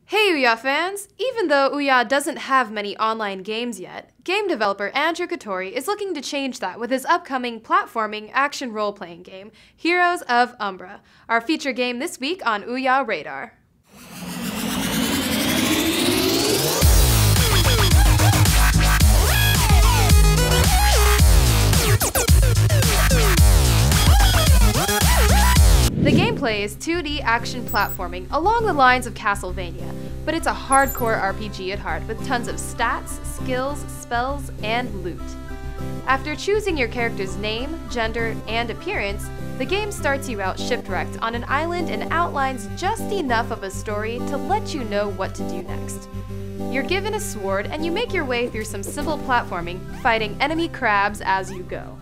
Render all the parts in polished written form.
Hey Ouya fans! Even though Ouya doesn't have many online games yet, game developer Andrew Katori is looking to change that with his upcoming platforming action role-playing game, Heroes of Umbra, our feature game this week on Ouya Radar. The gameplay is 2D action platforming along the lines of Castlevania, but it's a hardcore RPG at heart with tons of stats, skills, spells, and loot. After choosing your character's name, gender, and appearance, the game starts you out shipwrecked on an island and outlines just enough of a story to let you know what to do next. You're given a sword and you make your way through some simple platforming, fighting enemy crabs as you go.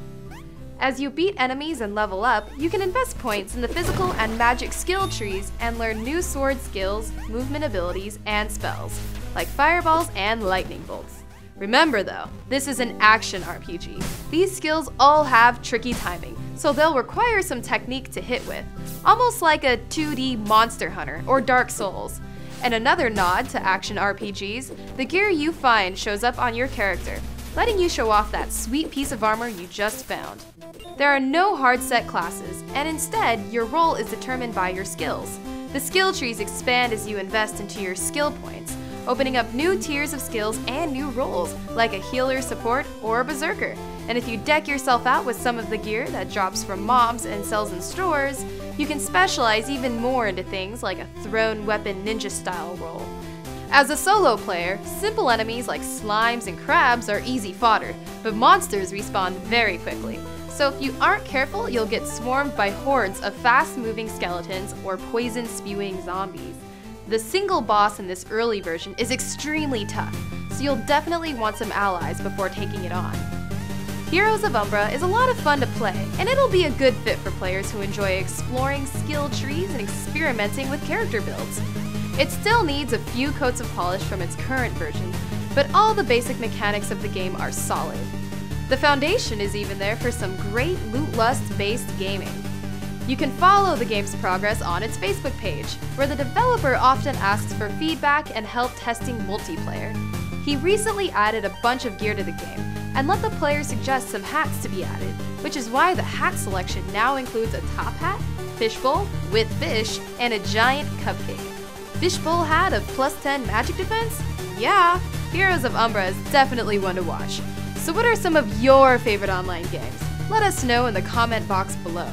As you beat enemies and level up, you can invest points in the physical and magic skill trees and learn new sword skills, movement abilities, and spells, like fireballs and lightning bolts. Remember though, this is an action RPG. These skills all have tricky timing, so they'll require some technique to hit with, almost like a 2D Monster Hunter or Dark Souls. And another nod to action RPGs, the gear you find shows up on your character, letting you show off that sweet piece of armor you just found. There are no hard set classes, and instead, your role is determined by your skills. The skill trees expand as you invest into your skill points, opening up new tiers of skills and new roles, like a healer, support, or a berserker. And if you deck yourself out with some of the gear that drops from mobs and sells in stores, you can specialize even more into things like a thrown weapon ninja style role. As a solo player, simple enemies like slimes and crabs are easy fodder, but monsters respawn very quickly. So if you aren't careful, you'll get swarmed by hordes of fast-moving skeletons or poison-spewing zombies. The single boss in this early version is extremely tough, so you'll definitely want some allies before taking it on. Heroes of Umbra is a lot of fun to play, and it'll be a good fit for players who enjoy exploring skill trees and experimenting with character builds. It still needs a few coats of polish from its current version, but all the basic mechanics of the game are solid. The foundation is even there for some great loot lust-based gaming. You can follow the game's progress on its Facebook page, where the developer often asks for feedback and help testing multiplayer. He recently added a bunch of gear to the game, and let the player suggest some hats to be added, which is why the hat selection now includes a top hat, fishbowl with fish, and a giant cupcake. Fishbowl hat of +10 magic defense? Yeah, Heroes of Umbra is definitely one to watch. So what are some of your favorite online games? Let us know in the comment box below.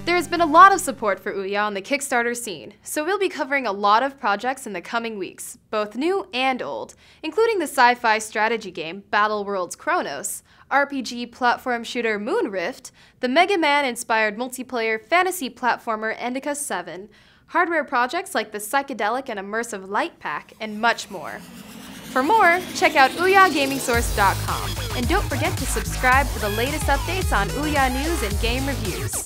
There has been a lot of support for Ouya on the Kickstarter scene, so we'll be covering a lot of projects in the coming weeks, both new and old, including the sci-fi strategy game Battle Worlds Chronos, RPG platform shooter Moon Rift, the Mega Man-inspired multiplayer fantasy platformer Indica 7, hardware projects like the psychedelic and immersive Light Pack, and much more. For more, check out OuyaGamingSource.com, and don't forget to subscribe for the latest updates on Ouya news and game reviews.